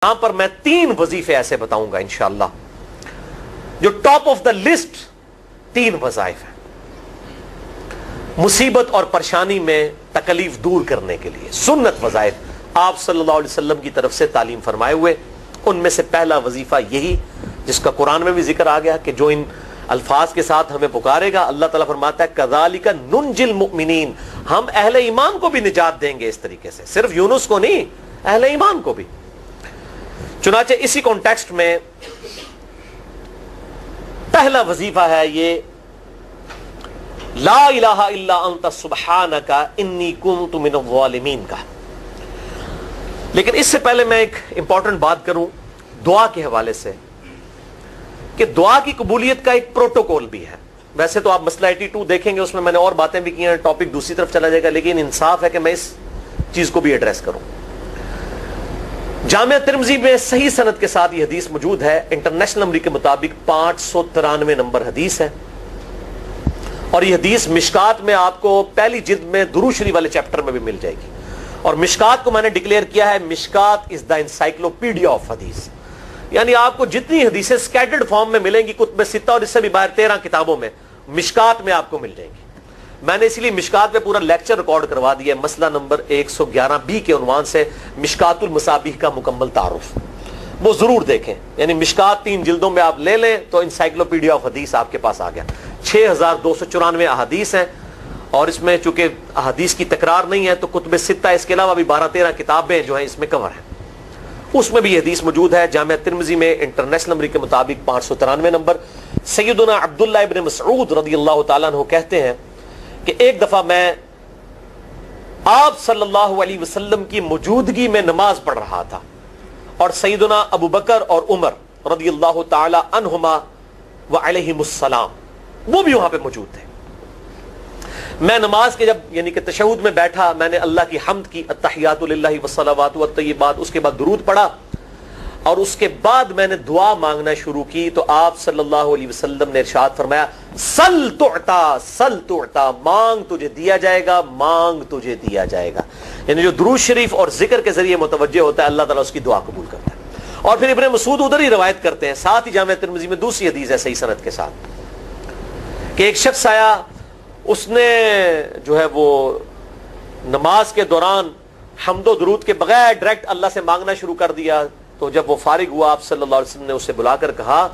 یہاں پر میں 3 وظیفے ایسے بتاؤں گا انشاءاللہ جو ٹاپ آف دا لسٹ 3 وظائف ہیں مصیبت اور پریشانی میں تکلیف دور کرنے کے لیے، سنت وظائف آپ صلی اللہ علیہ وسلم کی طرف سے تعلیم فرمائے ہوئے۔ ان میں سے پہلا وظیفہ یہی جس کا قرآن میں بھی ذکر آ گیا کہ جو ان الفاظ کے ساتھ ہمیں پکارے گا، اللہ تعالیٰ فرماتا ہے کذالک ننجی المؤمنین، ہم اہل ایمان کو بھی نجات دیں گے اس طریقے سے، صرف یونس کو نہیں، اہل ایمان کو بھی۔ چنانچہ اسی کانٹیکسٹ میں پہلا وظیفہ ہے یہ لا الہ الا انت سبحانک انی کنت من الظالمین کا۔ لیکن اس سے پہلے میں ایک امپورٹنٹ بات کروں دعا کے حوالے سے کہ دعا کی قبولیت کا ایک پروٹوکول بھی ہے۔ ویسے تو آپ مسئلہ 82 دیکھیں گے، اس میں نے اور باتیں بھی کی ہیں، ٹاپک دوسری طرف چلا جائے گا، لیکن انصاف ہے کہ میں اس چیز کو بھی ایڈریس کروں۔ جامعہ ترمذی میں صحیح سند کے ساتھ یہ حدیث موجود ہے، انٹرنیشنل نمبر کے مطابق 593 نمبر حدیث ہے، اور یہ حدیث مشکات میں آپ کو پہلی جلد میں درود شریف والے چیپٹر میں بھی مل جائے گی، اور مشکات کو میں نے ڈکلیئر کیا ہے مشکات از دا انسائکلوپیڈیا آف حدیث، یعنی آپ کو جتنی حدیثیں سکیٹرڈ فارم میں ملیں گی کتب ستہ اور اس سے بھی باہر 13 کتابوں میں، مشکات میں آپ کو مل جائیں گی۔ میں نے اس لیے مشکات پہ پورا لیکچر ریکارڈ کروا دیا ہے، مسئلہ نمبر 111B کے عنوان سے مشکات المصابیح کا مکمل تعارف، وہ ضرور دیکھیں، یعنی مشکات 3 جلدوں میں آپ لے لیں تو انسائکلوپیڈیا آف حدیث آپ کے پاس آ گیا۔ 6294 احادیث ہیں، اور اس میں چونکہ احادیث کی تکرار نہیں ہے تو کتب ستہ اس کے علاوہ بھی 12-13 کتابیں جو ہیں اس میں کور ہیں، اس میں بھی یہ حدیث موجود ہے۔ جامعہ ترمذی میں انٹرنیشنل نمبر کے مطابق 593 نمبر۔ سیدنا عبداللہ ابن مسعود رضی اللہ تعالیٰ عنہ کہتے ہیں کہ ایک دفعہ میں آپ صلی اللہ علیہ وسلم کی موجودگی میں نماز پڑھ رہا تھا، اور سیدنا ابو بکر اور عمر رضی اللہ تعالی عنہما وعلیہم السلام وہ بھی وہاں پہ موجود تھے۔ میں نماز کے جب یعنی کہ تشہد میں بیٹھا، میں نے اللہ کی حمد کی، التحیات للہ والصلوات والطیبات، اس کے بعد درود پڑھا، اور اس کے بعد میں نے دعا مانگنا شروع کی تو آپ صلی اللہ علیہ وسلم نے ارشاد فرمایا سل تعطا، سل تعطا، مانگ تجھے دیا جائے گا، مانگ تجھے دیا جائے گا، یعنی جو درود شریف اور ذکر کے ذریعے متوجہ ہوتا ہے اللہ تعالیٰ اس کی دعا قبول کرتا ہے۔ اور پھر ابن مسعود ادھر ہی روایت کرتے ہیں، ساتھ ہی جامعہ ترمذی میں دوسری حدیث ہے صحیح سند کے ساتھ کہ ایک شخص آیا، اس نے جو ہے وہ نماز کے دوران حمد و درود کے بغیر ڈائریکٹ اللہ سے مانگنا شروع کر دیا، تو جب وہ فارغ ہوا آپ صلی اللہ علیہ وسلم نے اسے بلا کر کہا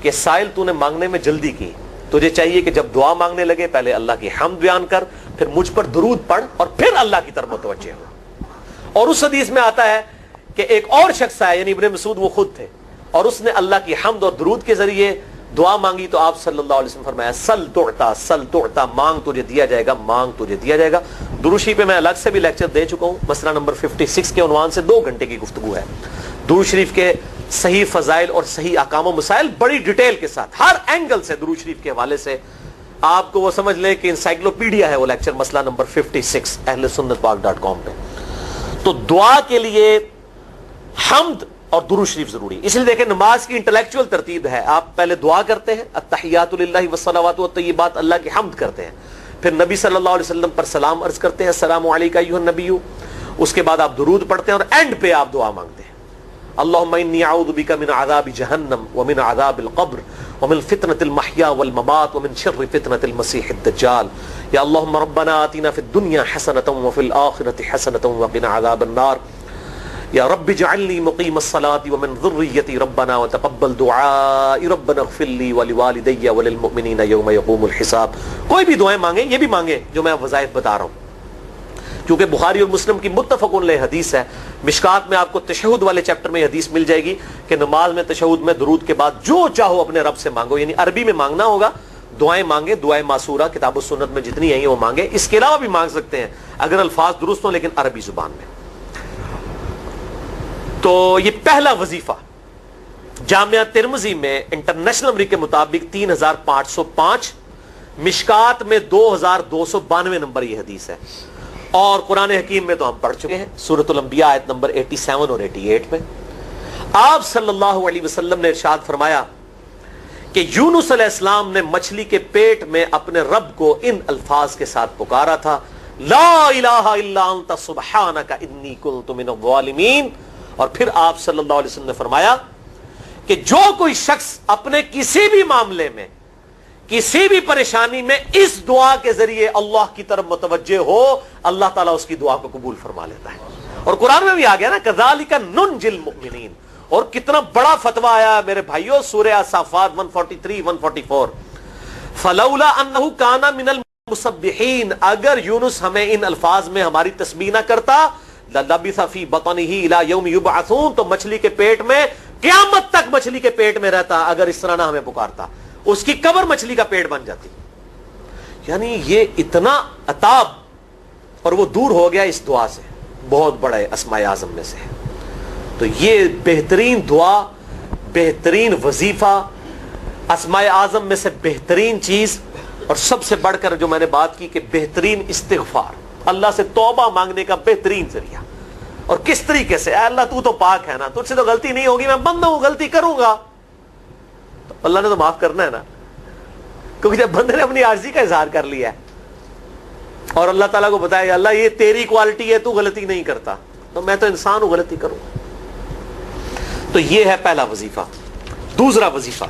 کہ سائل تو نے مانگنے میں جلدی کی، تجھے چاہیے کہ جب دعا مانگنے لگے پہلے اللہ کی حمد بیان کر، پھر مجھ پر درود پڑھ، اور پھر اللہ کی طرف متوجہ ہو۔ اور اس حدیث میں آتا ہے کہ ایک اور شخص آیا، یعنی ابن مسعود وہ خود تھے، اور اس نے اللہ کی حمد اور درود کے ذریعے دعا مانگی تو آپ صلی اللہ علیہ وسلم فرمایا سل تعطا، سل تعطا، مانگ تجھے دیا جائے گا، مانگ تجھے دیا جائے گا۔ درود شریف پہ میں الگ سے بھی لیکچر دے چکا ہوں، مسئلہ نمبر 56 کے عنوان سے 2 گھنٹے کی گفتگو ہے۔ درود شریف کے صحیح فضائل اور صحیح احکام و مسائل بڑی ڈیٹیل کے ساتھ ہر اینگل سے درود شریف کے حوالے سے آپ کو وہ سمجھ لیں کہ انسائکلوپیڈیا ہے وہ لیکچر، مسئلہ نمبر 56 اہل سنت پاک.com پہ۔ تو دعا کے لیے حمد اور درود شریف ضروری، اس لیے دیکھیں نماز کی انٹلیکچوئل ترتیب ہے، آپ پہلے دعا کرتے ہیں التحیات للہ والصلوات والطیبات، اللہ کی حمد کرتے ہیں، پھر نبی صلی اللہ علیہ وسلم پر سلام عرض کرتے ہیں السلام علیکم ایھا النبی، اس کے بعد آپ درود پڑھتے ہیں، اور اینڈ پہ آپ دعا مانگتے ہیں اللہم انی اعوذ بک من عذاب جہنم ومن عذاب القبر ومن فتنة المحیا والممات ومن شر فتنة المسیح الدجال، یا اللہم ربنا آتنا فی الدنیا حسنة وفی الآخرة حسنة وقنا عذاب النار، یا رب اجعلنی مقیم الصلاة ومن ذریتی ربنا وتقبل دعائی ربنا اغفر لی ولوالدی وللمؤمنین یوم یقوم الحساب۔ کوئی بھی دعائیں مانگیں، یہ بھی مانگیں جو میں وظائف بتا رہا ہوں، کیونکہ بخاری اور مسلم کی متفق علیہ حدیث ہے۔ مشکات میں آپ کو تشہد والے چیپٹر میں حدیث مل جائے گی کہ نماز میں تشہد میں درود کے بعد جو چاہو اپنے رب سے مانگو، یعنی عربی میں مانگنا ہوگا، دعائیں مانگیں، دعائیں معصورہ کتاب و سنت میں جتنی ہیں وہ مانگیں، اس کے علاوہ بھی مانگ سکتے ہیں اگر الفاظ درست ہوں لیکن عربی زبان میں۔ تو یہ پہلا وظیفہ جامعہ ترمذی میں انٹرنیشنل نمبر کے مطابق 3505، مشکات میں 2292 نمبر یہ حدیث ہے، اور قرآن حکیم میں تو ہم پڑھ چکے ہیں سورۃ الانبیاء آیت نمبر 87 اور 88 میں آپ صلی اللہ علیہ وسلم نے ارشاد فرمایا کہ یونس علیہ السلام نے مچھلی کے پیٹ میں اپنے رب کو ان الفاظ کے ساتھ پکارا تھا لا الہ الا انت سبحانک انی کنت من الظالمین، اور پھر آپ صلی اللہ علیہ وسلم نے فرمایا کہ جو کوئی شخص اپنے کسی بھی معاملے میں کسی بھی پریشانی میں اس دعا کے ذریعے اللہ کی طرف متوجہ ہو اللہ تعالیٰ اس کی دعا کو قبول فرما لیتا ہے. اور قرآن میں بھی آ گیا نا کذالک ننجی المؤمنین. اور کتنا بڑا فتویٰ آیا میرے بھائیوں سورہ صافات 143 144 فلولا انہ کان من المسبحین. اگر یونس ہمیں ان الفاظ میں ہماری تسبیح نہ کرتا للبث فی بطنہ الی یوم یبعثون, تو مچھلی کے پیٹ میں قیامت تک مچھلی کے پیٹ میں رہتا اگر اس طرح نہ ہمیں پکارتا. اس کی قبر مچھلی کا پیٹ بن جاتی. یعنی یہ اتنا عطاب, اور وہ دور ہو گیا اس دعا سے, بہت بڑا اسماء اعظم میں سے ہے. تو یہ بہترین دعا, بہترین وظیفہ, اسماء اعظم میں سے بہترین چیز, اور سب سے بڑھ کر جو میں نے بات کی کہ بہترین استغفار, اللہ سے توبہ مانگنے کا بہترین ذریعہ. اور کس طریقے سے, اے اللہ تو پاک ہے نا, تجھ سے تو غلطی نہیں ہوگی, میں بندہ ہوں غلطی کروں گا, تو اللہ نے تو معاف کرنا ہے نا, کیونکہ جب بندے نے اپنی عاجزی کا اظہار کر لیا ہے اور اللہ تعالیٰ کو بتایا اللہ یہ تیری کوالٹی ہے, تو غلطی نہیں کرتا, تو میں تو انسان ہوں غلطی کروں. تو یہ ہے پہلا وظیفہ. دوسرا وظیفہ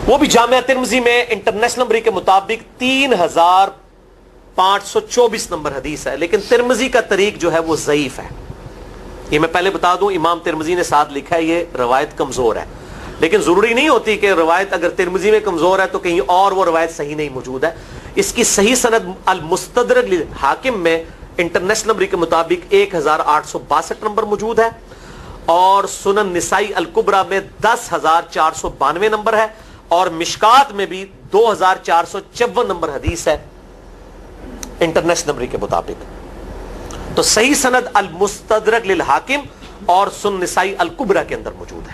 وہ بھی جامعہ ترمذی میں انٹرنیشنل نمبر کے مطابق 3524 نمبر حدیث ہے, لیکن ترمذی کا طریق جو ہے وہ ضعیف ہے. یہ میں پہلے بتا دوں, امام ترمذی نے ساتھ لکھا ہے یہ روایت کمزور ہے, لیکن ضروری نہیں ہوتی کہ روایت اگر ترمذی میں کمزور ہے تو کہیں اور وہ روایت صحیح نہیں موجود ہے. اس کی صحیح سند المستدرک للحاکم میں انٹرنیشنل نمبر کے مطابق 1862 نمبر موجود ہے, اور سنن نسائی الکبریٰ میں 10492 نمبر ہے, اور مشکات میں بھی 2454 نمبر حدیث ہے انٹرنیشنل نمبر کے مطابق. تو صحیح سند المستدرک للحاکم اور سنن نسائی الکبریٰ کے اندر موجود ہے.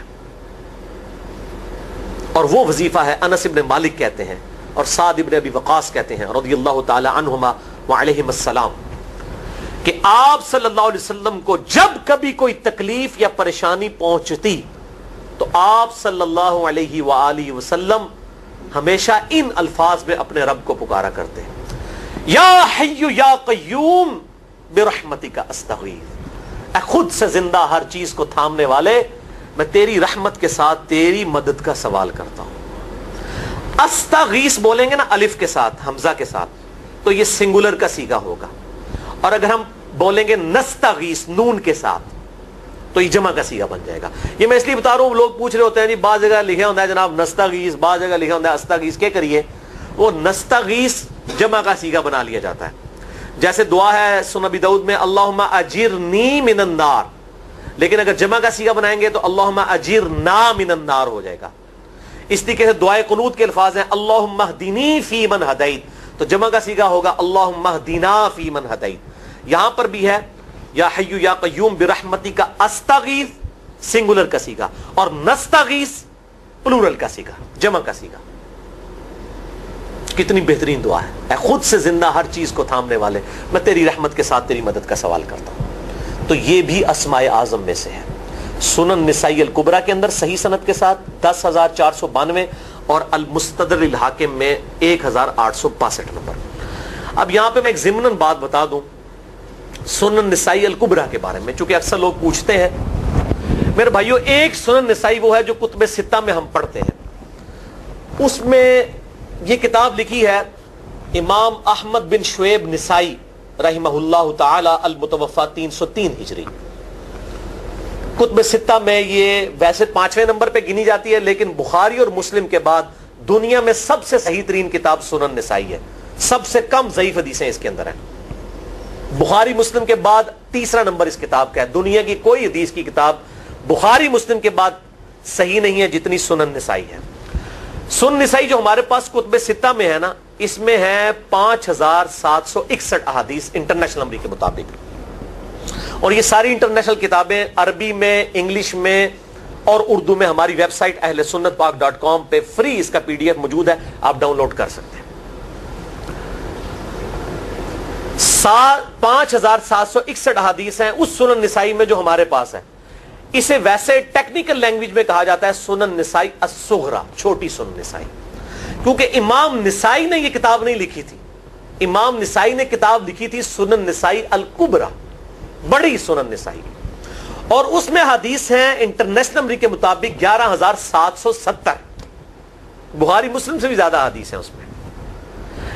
اور وہ وظیفہ ہے انس ابن مالک کہتے ہیں اور سعد ابن ابی وقاص کہتے ہیں رضی اللہ تعالی عنہما وعلیہم السلام, کہ آپ صلی اللہ علیہ وسلم کو جب کبھی کوئی تکلیف یا پریشانی پہنچتی تو آپ صلی اللہ علیہ وآلہ وسلم ہمیشہ ان الفاظ میں اپنے رب کو پکارا کرتے ہیں, یا حی یا قیوم برحمتک استغیث. اے خود سے زندہ ہر چیز کو تھامنے والے, میں تیری رحمت کے ساتھ تیری مدد کا سوال کرتا ہوں. استغیث بولیں گے نا الف کے ساتھ حمزہ کے ساتھ تو یہ سنگولر کا صیغہ ہوگا, اور اگر ہم بولیں گے نستغیث نون کے ساتھ تو یہ جمع کا صیغہ بن جائے گا. یہ میں اس لیے بتا رہا ہوں, لوگ پوچھ رہے ہوتے ہیں جی بعض جگہ لکھا ہوتا ہے جناب نستغیث, بعض جگہ لکھا ہوتا ہے استغیث, کیا کریے وہ نستغیث جمع کا صیغہ بنا لیا جاتا ہے. جیسے دعا ہے سنن ابی داؤد میں اللہم اجرنی من النار, لیکن اگر جمع کا صیغہ بنائیں گے تو اللہم اجرنا من النار ہو جائے گا. اس طریقے سے دعائے قنوت کے الفاظ ہیں اللہم اہدنی فی من ہدیت, تو جمع کا صیغہ ہوگا اللہم اہدنا فی من ہدیت. یہاں پر بھی ہے یا حی یا قیوم برحمتک استغیث سنگولر کا صیغہ, اور نستغیث پلورل کا صیغہ جمع کا صیغہ. کتنی بہترین دعا ہے, اے خود سے زندہ ہر چیز کو تھامنے والے, میں تیری رحمت کے ساتھ تیری مدد کا سوال کرتا ہوں. تو یہ بھی اسماء اعظم میں سے ہے. سنن نسائی الکبریٰ کے اندر صحیح سند کے ساتھ 10492 اور المستدرک للحاکم میں 1862 نمبر. اب یہاں پہ میں ایک ضمناً بات بتا دوں سنن نسائی الکبریٰ کے بارے میں, چونکہ اکثر لوگ پوچھتے ہیں. میرے بھائیو, ایک سنن نسائی وہ ہے جو کتب ستہ میں ہم پڑھتے ہیں, اس میں یہ کتاب لکھی ہے امام احمد بن شعیب نسائی رحمہ اللہ تعالی المتوفی 303 ہجری. کتب ستہ میں یہ ویسے 5ویں نمبر پہ گنی جاتی ہے, لیکن بخاری اور مسلم کے بعد دنیا میں سب سے صحیح ترین کتاب سنن نسائی ہے, سب سے کم ضعیف حدیثیں اس کے اندر ہیں. بخاری مسلم کے بعد تیسرا نمبر اس کتاب کا ہے. دنیا کی کوئی حدیث کی کتاب بخاری مسلم کے بعد صحیح نہیں ہے جتنی سنن نسائی ہے. سنن نسائی جو ہمارے پاس کتب ستہ میں ہے نا, اس میں ہے 5761 احادیث انٹرنیشنل نمبر کے مطابق, اور یہ ساری انٹرنیشنل کتابیں عربی میں, انگلش میں اور اردو میں ہماری ویب سائٹ اہلسنتپاک.com پہ فری اس کا PDF موجود ہے, آپ ڈاؤن لوڈ کر سکتے ہیں. 5761 احادیث ہیں اس سنن نسائی میں جو ہمارے پاس ہے. اسے ویسے ٹیکنیکل لینگویج میں کہا جاتا ہے سنن نسائی الصغریٰ, چھوٹی سنن نسائی, کیونکہ امام نسائی نے یہ کتاب نہیں لکھی تھی. امام نسائی نے کتاب لکھی تھی سنن نسائی الکبریٰ, بڑی سنن نسائی، اور اس میں حدیث ہیں انٹرنیشنل نمبر کے مطابق 11,770، بخاری مسلم سے بھی زیادہ حدیث ہیں اس میں.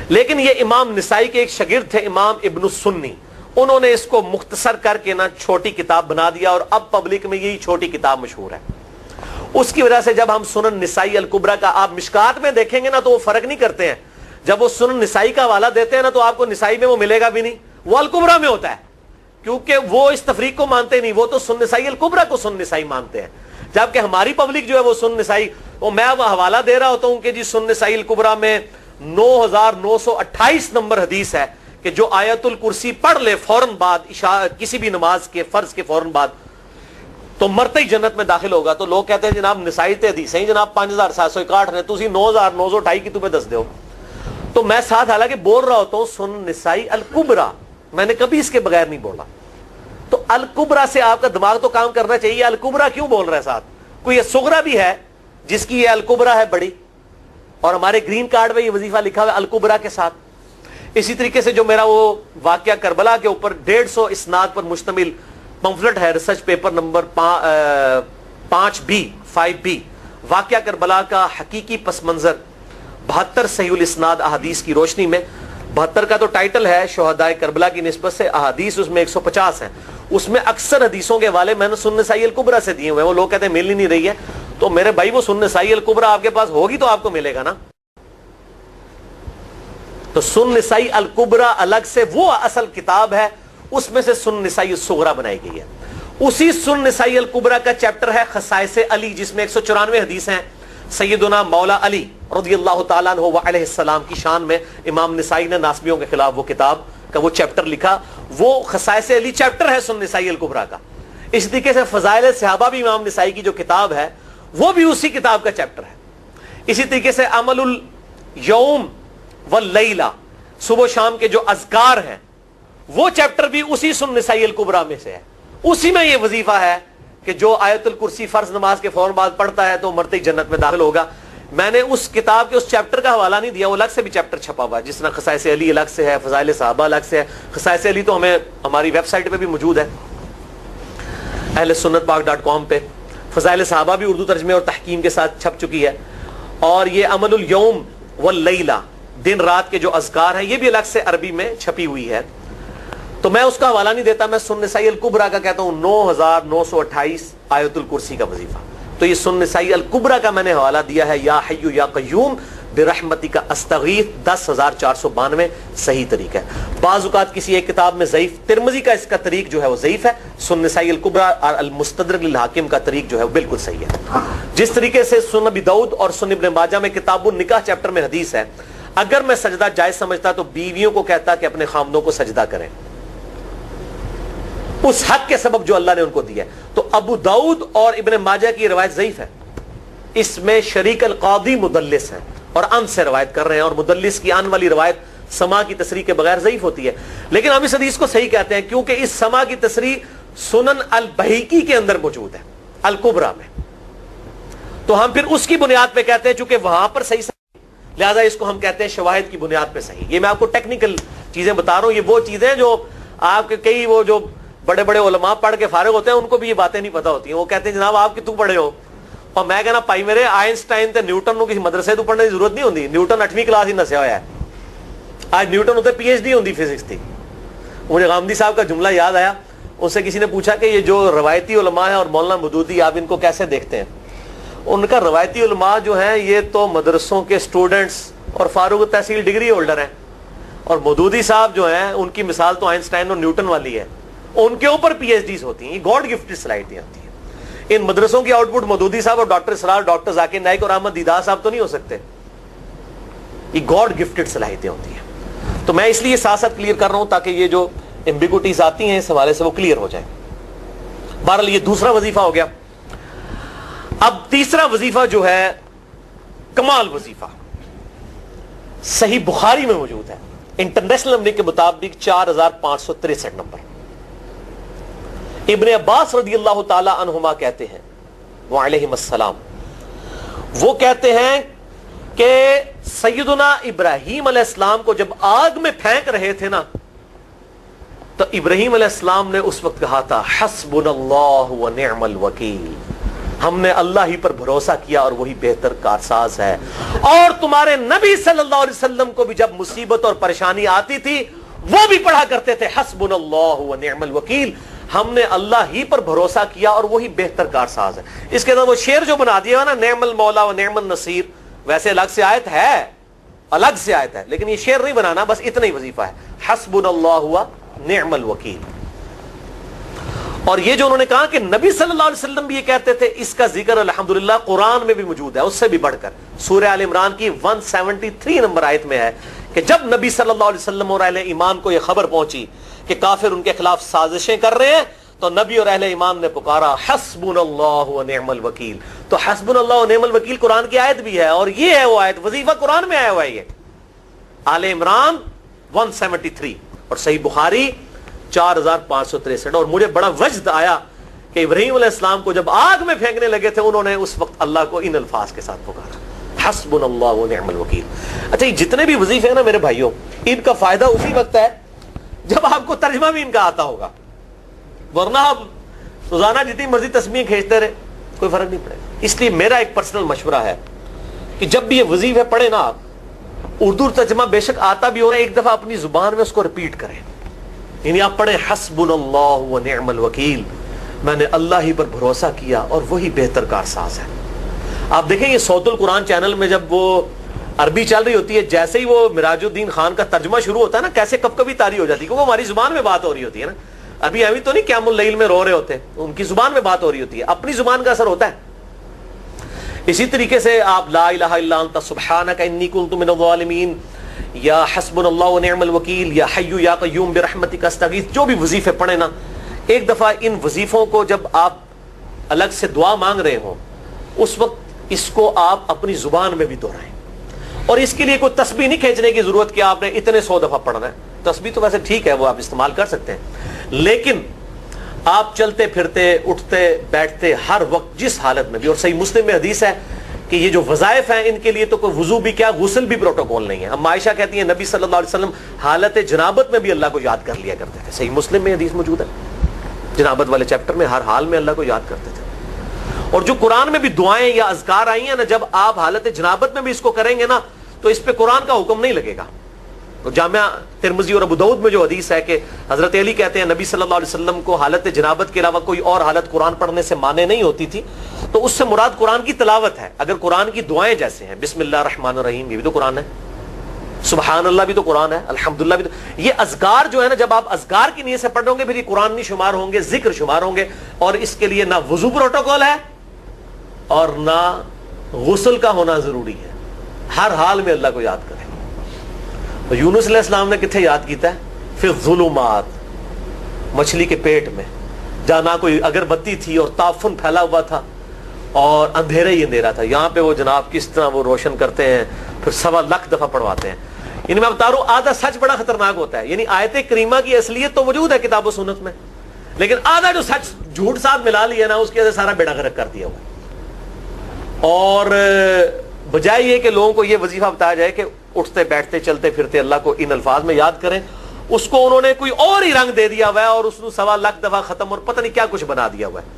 لیکن یہ امام نسائی کے ایک شاگرد تھے امام ابن السنی، انہوں نے اس کو مختصر کر کے نا چھوٹی کتاب بنا دیا، اور اب پبلک میں یہی چھوٹی کتاب مشہور ہے. اس کی وجہ سے جب ہم سنن نسائی الکبریٰ کا آپ مشکات میں دیکھیں گے نا تو وہ فرق نہیں کرتے ہیں. جب وہ سنن نسائی کا حوالہ دیتے ہیں نا تو آپ کو نسائی میں وہ ملے گا بھی نہیں، وہ الکبریٰ میں ہوتا ہے، کیونکہ وہ اس تفریق کو مانتے نہیں، وہ تو سنن نسائی الکبریٰ کو سنن نسائی مانتے ہیں. جبکہ ہماری پبلک جو ہے وہ سنن نسائی، وہ میں وہ حوالہ دے رہا ہوتا ہوں کہ جی سنن نسائی الکبریٰ میں 9,928 نمبر حدیث ہے کہ جو آیت الکرسی پڑھ لے فوراً بعد کسی بھی نماز کے فرض کے فوراً بعد تو مرتے ہی جنت میں داخل ہوگا. تو لوگ کہتے ہیں جناب نسائی تے حدیث ہیں جناب 5,761 نے، تسی 9,928 کی تمہیں دس دیو. تو میں ساتھ حالانکہ بول رہا ہوتا ہوں سنن نسائی الکبریٰ، میں نے کبھی اس کے بغیر نہیں بولا. تو الکبریٰ سے آپ کا دماغ تو کام کرنا چاہیے، الکبریٰ کیوں بول رہا ہے ساتھ؟ کوئی یہ صغریٰ بھی ہے جس کی یہ الکبریٰ ہے بڑی، اور ہمارے گرین کارڈ میں یہ وظیفہ لکھا ہوا ہے الکبریٰ کے ساتھ. اسی طریقے سے جو میرا وہ واقعہ کربلا کے اوپر 150 اسناد پر مشتمل پمفلٹ ہے، ریسرچ پیپر نمبر 5B واقعہ کربلا کا حقیقی پس منظر 72 صحیح الاسناد احادیث کی روشنی میں. 72 کا تو ٹائٹل ہے شہدائے کربلا کی نسبت سے، احادیث اس میں 150 ہیں. اس میں اکثر حدیثوں کے حوالے میں نے سنن نسائی الکبریٰ سے دیے ہوئے ہیں. وہ لوگ کہتے ہیں مل ہی نہیں رہی ہے، تو میرے بھائی وہ سنن نسائی الکبریٰ آپ کے پاس ہوگی تو آپ کو ملے گا نا. تو سنن نسائی الکبریٰ الگ سے وہ اصل کتاب ہے، اس میں سے سنن نسائی الصغریٰ بنائی گئی ہے. اسی سنن نسائی الکبریٰ کا چیپٹر ہے خصائص علی، جس میں 194 حدیث ہیں سیدنا مولا علی رضی اللہ تعالیٰ عنہ علیہ السلام کی شان میں. امام نسائی نے ناسبیوں کے خلاف وہ کتاب کا وہ چیپٹر لکھا، وہ خصائص علی چیپٹر ہے سنن نسائی الکبریٰ کا. اس طریقے سے فضائل صحابہ بھی امام نسائی کی جو کتاب ہے وہ بھی اسی کتاب کا چیپٹر ہے. اسی طریقے سے عمل الیوم واللیلہ، صبح و شام کے جو اذکار ہیں وہ چیپٹر بھی اسی سنن نسائی الکبریٰ میں سے ہے. اسی میں یہ وظیفہ ہے کہ جو آیت الکرسی فرض نماز کے فوراً بعد پڑھتا ہے تو مرتے ہی جنت میں داخل ہوگا. میں نے اس کتاب کے اس چیپٹر کا حوالہ نہیں دیا، وہ الگ سے بھی چیپٹر چھپا ہوا ہے، جس طرح خصائص علی الگ سے ہے، فضائل صحابہ الگ سے ہے. خصائص علی تو ہمیں ہماری ویب سائٹ پہ بھی موجود ہے اہل سنت پاک.com پہ. فضائل صحابہ بھی اردو ترجمے اور تحکیم کے ساتھ چھپ چکی ہے. اور یہ عمل الیوم واللیلہ، دن رات کے جو اذکار ہیں، یہ بھی الگ سے عربی میں چھپی ہوئی ہے. تو میں اس کا حوالہ نہیں دیتا، میں سنن نسائی الکبریٰ کا کہتا ہوں 9,928 آیت الکرسی کا وظیفہ. تو یہ سنن نسائی الکبریٰ کا میں نے حوالہ دیا ہے یا حی یا قیوم برحمتک استغیث 10,492 صحیح طریق ہے. بعض اوقات کسی ایک کتاب میں ضعیف، ترمذی کا اس کا طریق جو ہے وہ ضعیف ہے. سنن نسائی الکبریٰ اور المستدرک للحاکم کا طریق جو ہے وہ بالکل صحیح ہے. جس طریقے سے سنن ابی داؤد اور سنن ابن ماجہ میں کتاب النکاح چیپٹر میں حدیث ہے، اگر میں سجدہ جائز سمجھتا تو بیویوں کو کہتا کہ اپنے خامدوں کو سجدہ کریں اس حق کے سبب جو اللہ نے ان کو دیا ہے. تو ابو داؤد اور ابن ماجہ کی روایت ضعیف ہے، اس میں شریک القاضی مدلس ہے اور ان سے روایت کر رہے ہیں، اور مدلس کی ان والی روایت سما کی تصریح کے بغیر ضعیف ہوتی ہے. لیکن ہم اس حدیث کو صحیح کہتے ہیں کیونکہ اس سما کی تصریح سنن البہیقی کے اندر موجود ہے الکبریٰ میں. تو ہم پھر اس کی بنیاد پہ کہتے ہیں چونکہ وہاں پر صحیح لہذا اس کو ہم کہتے ہیں شواہد کی بنیاد پہ صحیح. یہ میں آپ کو ٹیکنیکل چیزیں بتا رہا ہوں، یہ وہ چیزیں جو آپ کے کئی وہ جو بڑے بڑے علماء پڑھ کے فارغ ہوتے ہیں ان کو بھی یہ باتیں نہیں پتہ ہوتی ہیں. وہ کہتے ہیں جناب آپ کتوں پڑھے ہو، اور میں کہنا پائی میرے آئنسٹائن تے نیوٹن نو کسی مدرسے تو پڑھنے کی ضرورت نہیں ہوتی. نیوٹن 8ویں کلاس ہی نسیا ہوا ہے، آج نیوٹن ہوتے PhD ہوتی فزکس تھی. مجھے غامدی صاحب کا جملہ یاد آیا، ان سے کسی نے پوچھا کہ یہ جو روایتی علماء ہیں اور مولانا مودودی آپ ان کو کیسے دیکھتے ہیں؟ ان کا روایتی علماء جو ہیں یہ تو مدرسوں کے اسٹوڈنٹس اور فاروق تحصیل ڈگری ہولڈر ہیں، اور مودودی صاحب جو ہیں ان کی مثال تو آئنسٹائن اور نیوٹن والی ہے، ان کے اوپر PhDs ہوتی ہیں. یہ گاڈ گفٹڈ صلاحیتیں ہوتی ہیں. ان مدرسوں کی آؤٹ پٹ مودودی صاحب اور ڈاکٹر اسرار، ڈاکٹر ذاکر نائک اور احمد دیدار صاحب تو نہیں ہو سکتے. یہ گاڈ گفٹڈ صلاحیتیں ہوتی ہیں. تو میں اس لیے ساتھ ساتھ کلیئر کر رہا ہوں تاکہ یہ جو ایمبیگوٹیز آتی ہیں اس حوالے سے وہ کلیئر ہو جائیں. بہرحال یہ دوسرا وظیفہ ہو گیا. اب تیسرا وظیفہ جو ہے کمال وظیفہ، صحیح بخاری میں موجود ہے انٹرنیشنل نمبر کے مطابق 4,563 نمبر. ابن عباس رضی اللہ تعالی عنہما کہتے ہیں وعلیہم السلام، وہ کہتے ہیں کہ سیدنا ابراہیم علیہ السلام کو جب آگ میں پھینک رہے تھے نا تو ابراہیم علیہ السلام نے اس وقت کہا تھا حسبنا اللہ و نعم الوکیل، ہم نے اللہ ہی پر بھروسہ کیا اور وہی بہتر کارساز ہے. اور تمہارے نبی صلی اللہ علیہ وسلم کو بھی جب مصیبت اور پریشانی آتی تھی وہ بھی پڑھا کرتے تھے حسبنا اللہ و نعم الوکیل، ہم نے اللہ ہی پر بھروسہ کیا اور وہی بہتر کارساز ہے. اس کے بعد وہ شعر جو بنا دیا نا نعم المولا و نعم النصیر، ویسے الگ سے آیت ہے، الگ سے آیت ہے، لیکن یہ شعر نہیں بنانا، بس اتنا ہی وظیفہ ہے حسبنا اللہ و نعم الوکیل. اور یہ جو انہوں نے کہا کہ نبی صلی اللہ علیہ وسلم بھی یہ کہتے تھے، اس کا ذکر الحمدللہ قرآن میں بھی موجود ہے، اس سے بھی بڑھ کر سورہ آل عمران کی 173 نمبر آیت میں ہے کہ جب نبی صلی اللہ علیہ وسلم اور اہل ایمان کو یہ خبر پہنچی کہ کافر ان کے خلاف سازشیں کر رہے ہیں، تو نبی اور اہل ایمان نے پکارا حسبنا اللہ و نعم الوکیل. تو حسبنا اللہ و نعم الوکیل قرآن کی آیت بھی ہے، اور یہ ہے وہ آیت، وظیفہ قرآن میں آیا ہوا ہے یہ آل عمران 173 اور صحیح بخاری 4563. اور مجھے بڑا وجد آیا کہ ابراہیم علیہ السلام کو جب آگ میں پھینکنے لگے تھے انہوں نے اس وقت اللہ کو ان الفاظ کے ساتھ پکارا حسبنا اللہ و نعم الوکیل. اچھا یہ جتنے بھی وظیفے ہیں نا میرے بھائیوں، ان کا فائدہ اسی وقت ہے جب آپ کو ترجمہ بھی ان کا آتا ہوگا، ورنہ آپ روزانہ جتنی مرضی تسبیح کھینچتے رہے کوئی فرق نہیں پڑے گا. اس لیے میرا ایک پرسنل مشورہ ہے کہ جب بھی یہ وظیفے پڑھے نا آپ، اردو ترجمہ بے شک آتا بھی ہو رہا ہے، ایک دفعہ اپنی زبان میں اس کو ریپیٹ کریں. یعنی آپ پڑھیں حسبنا اللہ و نعم الوکیل، میں نے اللہ ہی پر بھروسہ کیا اور وہی بہتر کارساز ہے. آپ دیکھیں یہ صوت القرآن چینل میں جب وہ عربی چل رہی ہوتی ہے، جیسے ہی وہ مراج الدین خان کا ترجمہ شروع ہوتا ہے نا، کیسے کب کبھی تاری ہو جاتی ہے، کیونکہ وہ ہماری زبان میں بات ہو رہی ہوتی ہے نا. ابھی ابھی تو نہیں قیام اللیل میں رو رہے ہوتے، ان کی زبان میں بات ہو رہی ہوتی ہے، اپنی زبان کا اثر ہوتا ہے. اسی طریقے سے آپ لا الہ الا انت سبحانک انی کنت من الظالمین، یا حسبنا اللہ و نعم الوکیل، یا حی یا قیوم برحمتک استغیث، جو بھی وظیفے پڑھیں نا، ایک دفعہ ان وظیفوں کو جب آپ الگ سے دعا مانگ رہے ہوں اس وقت اس کو آپ اپنی زبان میں بھی دہرائیں. اور اس کے لیے کوئی تسبیح نہیں کھینچنے کی ضرورت کہ آپ نے اتنے 100 دفعہ پڑھنا ہے. تسبیح تو ویسے ٹھیک ہے، وہ آپ استعمال کر سکتے ہیں، لیکن آپ چلتے پھرتے اٹھتے بیٹھتے ہر وقت جس حالت میں بھی، اور صحیح مسلم میں حدیث ہے کہ یہ جو وظائف ہیں ان کے لیے تو کوئی وضو بھی کیا، غسل بھی پروٹوکول نہیں ہے. ہم عائشہ کہتی ہیں نبی صلی اللہ علیہ وسلم حالت جنابت میں بھی اللہ کو یاد کر لیا کرتے تھے. صحیح مسلم میں حدیث موجود ہے، جنابت والے چیپٹر میں ہر حال میں اللہ کو یاد کرتے تھے. اور جو قرآن میں بھی دعائیں یا اذکار آئی ہیں نا، جب آپ حالت جنابت میں بھی اس کو کریں گے نا تو اس پہ قرآن کا حکم نہیں لگے گا. تو جامعہ ترمذی اور ابو داؤد میں جو حدیث ہے کہ حضرت علی کہتے ہیں نبی صلی اللہ علیہ وسلم کو حالت جنابت کے علاوہ کوئی اور حالت قرآن پڑھنے سے مانے نہیں ہوتی تھی، تو اس سے مراد قرآن کی تلاوت ہے. اگر قرآن کی دعائیں جیسے ہیں بسم اللہ الرحمن الرحیم، یہ بھی تو قرآن ہے، سبحان اللہ بھی تو قرآن ہے، الحمدللہ بھی تو، یہ اذکار جو ہے نا جب آپ اذکار کی نیت سے پڑھ رہے ہوں گے پھر یہ قرآن نہیں شمار ہوں گے، ذکر شمار ہوں گے. اور اس کے لیے نہ وضو پروٹوکول ہے اور نہ غسل کا ہونا ضروری ہے، ہر حال میں اللہ کو یاد کریں. یونس علیہ السلام نے کتنے یاد کیتا ہے؟ پھر ظلمات، مچھلی کے پیٹ میں، جہاں نہ کوئی اگربتی تھی اور تعفن پھیلا ہوا تھا اور اندھیرا ہی اندھیرا تھا، یہاں پہ وہ جناب کس طرح وہ روشن کرتے ہیں، پھر 1.25 دفعہ پڑھواتے ہیں. یعنی میں بتا رہا ہوں آدھا سچ بڑا خطرناک ہوتا ہے. یعنی آیت کریمہ کی اصلیت تو موجود ہے کتاب و سنت میں، لیکن آدھا جو سچ جھوٹ ساتھ ملا لیا نا اس کی وجہ سے سارا بیڑا غرق کر دیا ہوا. اور بجائے یہ کہ لوگوں کو یہ وظیفہ بتایا جائے کہ اٹھتے بیٹھتے چلتے پھرتے اللہ کو ان الفاظ میں یاد کریں، اس کو انہوں نے کوئی اور ہی رنگ دے دیا ہوا ہے اور اس نے 1.25 دفعہ ختم اور پتہ نہیں کیا کچھ بنا دیا ہوا ہے.